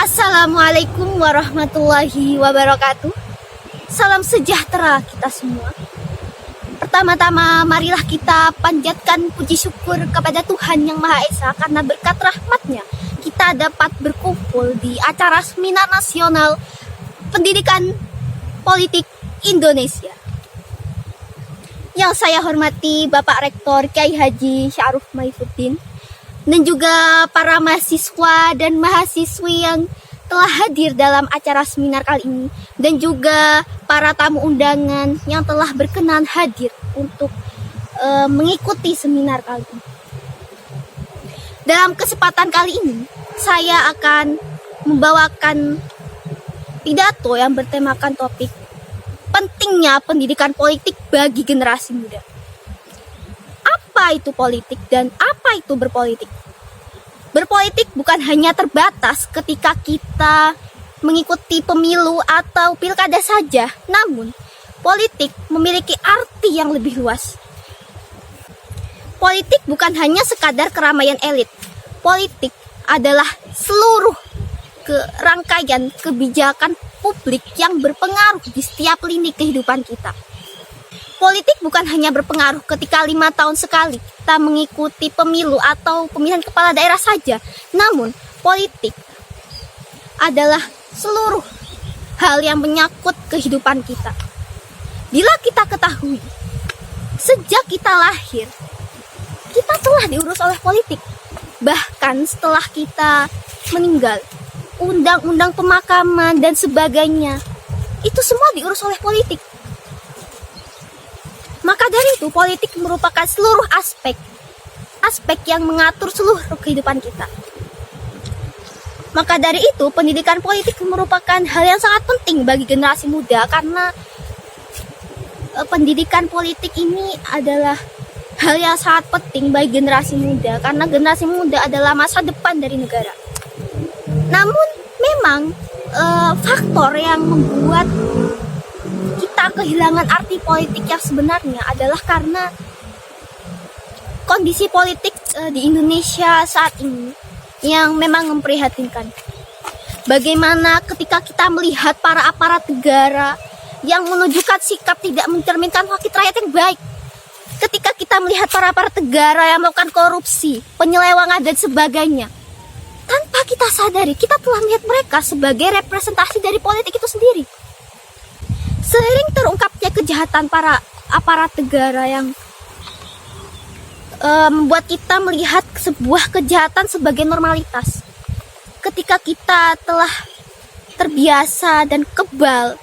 Assalamualaikum warahmatullahi wabarakatuh. Salam sejahtera kita semua. Pertama-tama marilah kita panjatkan puji syukur kepada Tuhan Yang Maha Esa, karena berkat rahmat-Nya kita dapat berkumpul di acara Seminar Nasional Pendidikan Politik Indonesia. Yang saya hormati Bapak Rektor Kiai Haji Sya'ruf Maifuddin, dan juga para mahasiswa dan mahasiswi yang telah hadir dalam acara seminar kali ini, dan juga para tamu undangan yang telah berkenan hadir untuk mengikuti seminar kali ini. Dalam kesempatan kali ini, saya akan membawakan pidato yang bertemakan topik pentingnya pendidikan politik bagi generasi muda. Apa itu politik dan apa itu berpolitik? Berpolitik bukan hanya terbatas ketika kita mengikuti pemilu atau pilkada saja, namun politik memiliki arti yang lebih luas. Politik bukan hanya sekadar keramaian elit. Politik adalah seluruh rangkaian kebijakan publik yang berpengaruh di setiap lini kehidupan kita. Politik bukan hanya berpengaruh ketika 5 tahun sekali kita mengikuti pemilu atau pemilihan kepala daerah saja, namun politik adalah seluruh hal yang menyangkut kehidupan kita. Bila kita ketahui, sejak kita lahir, kita telah diurus oleh politik. Bahkan setelah kita meninggal, undang-undang pemakaman dan sebagainya, itu semua diurus oleh politik. Maka dari itu, politik merupakan seluruh aspek yang mengatur seluruh kehidupan kita. Maka dari itu, pendidikan politik merupakan hal yang sangat penting bagi generasi muda, karena pendidikan politik ini adalah hal yang sangat penting bagi generasi muda, karena generasi muda adalah masa depan dari negara. Namun memang faktor yang membuat kita kehilangan arti politik yang sebenarnya adalah karena kondisi politik di Indonesia saat ini yang memang memprihatinkan. Bagaimana ketika kita melihat para aparat negara yang menunjukkan sikap tidak mencerminkan wakil rakyat yang baik. Ketika kita melihat para aparat negara yang melakukan korupsi, penyelewangan dan sebagainya, tanpa kita sadari, kita telah melihat mereka sebagai representasi dari politik itu sendiri. Seiring terungkapnya kejahatan para aparat negara yang membuat kita melihat sebuah kejahatan sebagai normalitas. Ketika kita telah terbiasa dan kebal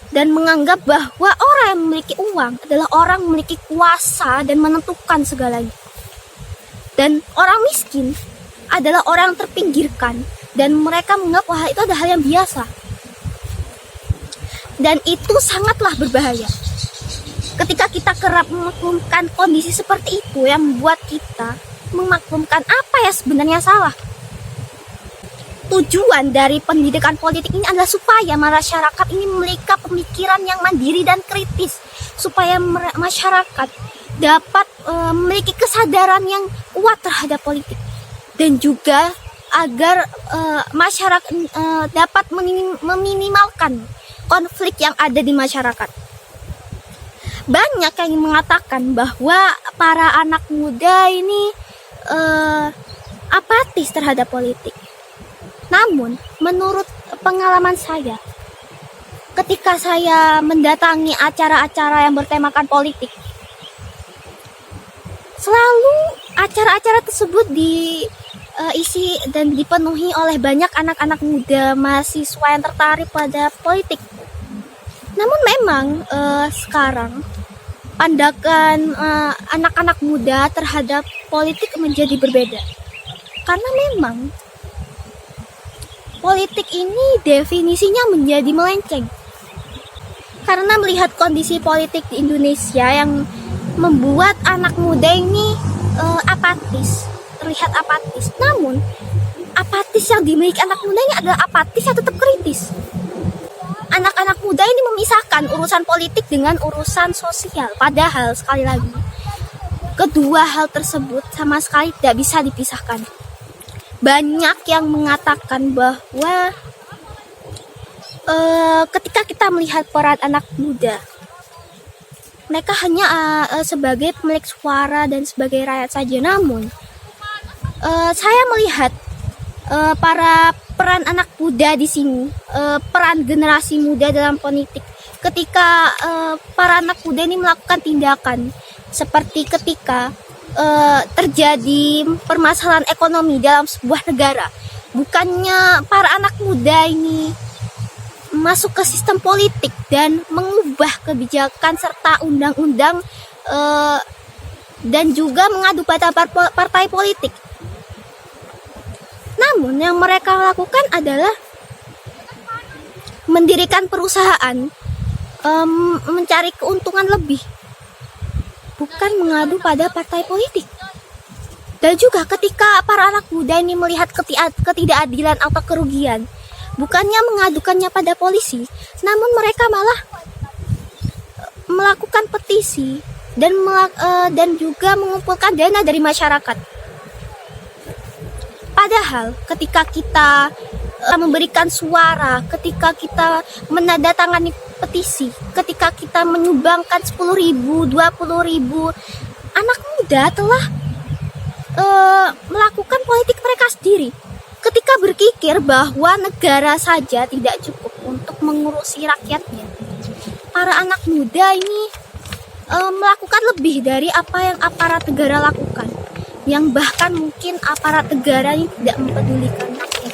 dan menganggap bahwa orang yang memiliki uang adalah orang yang memiliki kuasa dan menentukan segalanya. Dan orang miskin adalah orang yang terpinggirkan, dan mereka menganggap bahwa itu adalah hal yang biasa. Dan itu sangatlah berbahaya. Ketika kita kerap memaklumkan kondisi seperti itu, yang membuat kita memaklumkan apa yang sebenarnya salah. Tujuan dari pendidikan politik ini adalah supaya masyarakat ini memiliki pemikiran yang mandiri dan kritis, supaya masyarakat dapat memiliki kesadaran yang kuat terhadap politik, dan juga agar masyarakat dapat meminimalkan konflik yang ada di masyarakat. Banyak yang mengatakan bahwa para anak muda ini apatis terhadap politik. Namun, menurut pengalaman saya, ketika saya mendatangi acara-acara yang bertemakan politik, selalu acara-acara tersebut diisi dan dipenuhi oleh banyak anak-anak muda, mahasiswa yang tertarik pada politik. Namun memang sekarang pandangan anak-anak muda terhadap politik menjadi berbeda. Karena memang politik ini definisinya menjadi melenceng. Karena melihat kondisi politik di Indonesia yang membuat anak muda ini apatis, terlihat apatis. Namun apatis yang dimiliki anak muda ini adalah apatis yang tetap kritis. Anak-anak muda ini memisahkan urusan politik dengan urusan sosial. Padahal sekali lagi, kedua hal tersebut sama sekali tidak bisa dipisahkan. banyak yang mengatakan bahwa ketika kita melihat peran anak muda, mereka hanya sebagai pemilik suara dan sebagai rakyat saja. Namun saya melihat peran anak muda di sini, peran generasi muda dalam politik. Ketika para anak muda ini melakukan tindakan seperti ketika terjadi permasalahan ekonomi dalam sebuah negara, bukannya para anak muda ini masuk ke sistem politik dan mengubah kebijakan serta undang-undang dan juga mengadu pada partai politik. Namun yang mereka lakukan adalah mendirikan perusahaan, mencari keuntungan lebih, bukan mengadu pada partai politik. Dan juga ketika para anak muda ini melihat ketidakadilan atau kerugian, bukannya mengadukannya pada polisi, namun mereka malah melakukan petisi dan juga mengumpulkan dana dari masyarakat. Padahal ketika kita memberikan suara, ketika kita menandatangani petisi, ketika kita menyumbangkan 10.000, 20.000, anak muda telah melakukan politik mereka sendiri. Ketika berpikir bahwa negara saja tidak cukup untuk mengurusi rakyatnya, para anak muda ini melakukan lebih dari apa yang aparat negara lakukan, yang bahkan mungkin aparat negara ini tidak mempedulikan rakyat.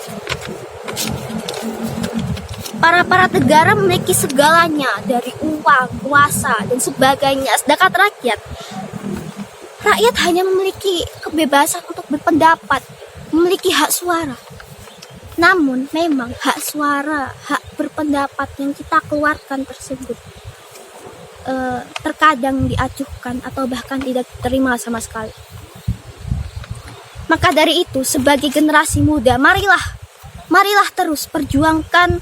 Para aparat negara memiliki segalanya, dari uang, kuasa, dan sebagainya, sedangkan rakyat hanya memiliki kebebasan untuk berpendapat, memiliki hak suara. Namun memang hak suara, hak berpendapat yang kita keluarkan tersebut terkadang diacuhkan atau bahkan tidak diterima sama sekali. Maka dari itu, sebagai generasi muda, marilah terus perjuangkan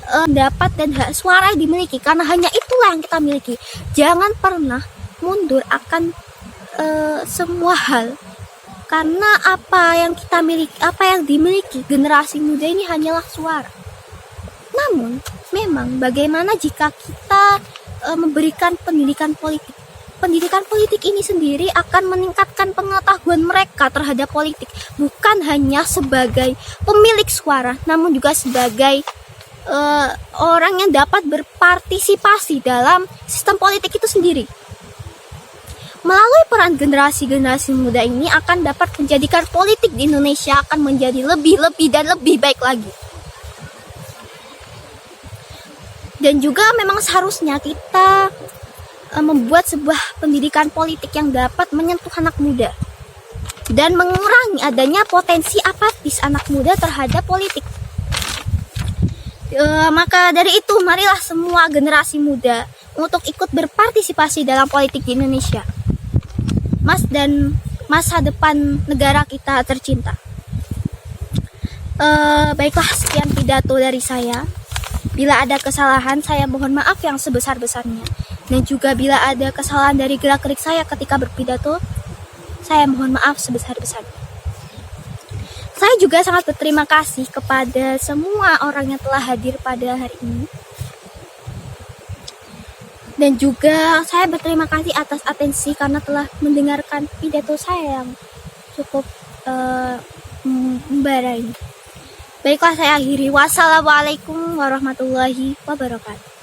pendapat dan hak suara yang dimiliki, karena hanya itulah yang kita miliki. Jangan pernah mundur akan semua hal, karena apa yang kita miliki, apa yang dimiliki generasi muda ini hanyalah suara. Namun memang bagaimana jika kita memberikan pendidikan politik? Pendidikan politik ini sendiri akan meningkatkan pengetahuan mereka terhadap politik, bukan hanya sebagai pemilik suara, namun juga sebagai orang yang dapat berpartisipasi dalam sistem politik itu sendiri. Melalui peran generasi muda ini akan dapat menjadikan politik di Indonesia akan menjadi lebih dan lebih baik lagi. Dan juga memang seharusnya kita membuat sebuah pendidikan politik yang dapat menyentuh anak muda dan mengurangi adanya potensi apatis anak muda terhadap politik. Maka dari itu, marilah semua generasi muda untuk ikut berpartisipasi dalam politik di Indonesia, dan masa depan negara kita tercinta. Baiklah, sekian pidato dari saya. Bila ada kesalahan, saya mohon maaf yang sebesar-besarnya. Dan juga bila ada kesalahan dari gerak-gerik saya ketika berpidato, saya mohon maaf sebesar-besarnya. Saya juga sangat berterima kasih kepada semua orang yang telah hadir pada hari ini. Dan juga saya berterima kasih atas atensi karena telah mendengarkan pidato saya yang cukup membara ini. Baiklah, saya akhiri. Wassalamualaikum warahmatullahi wabarakatuh.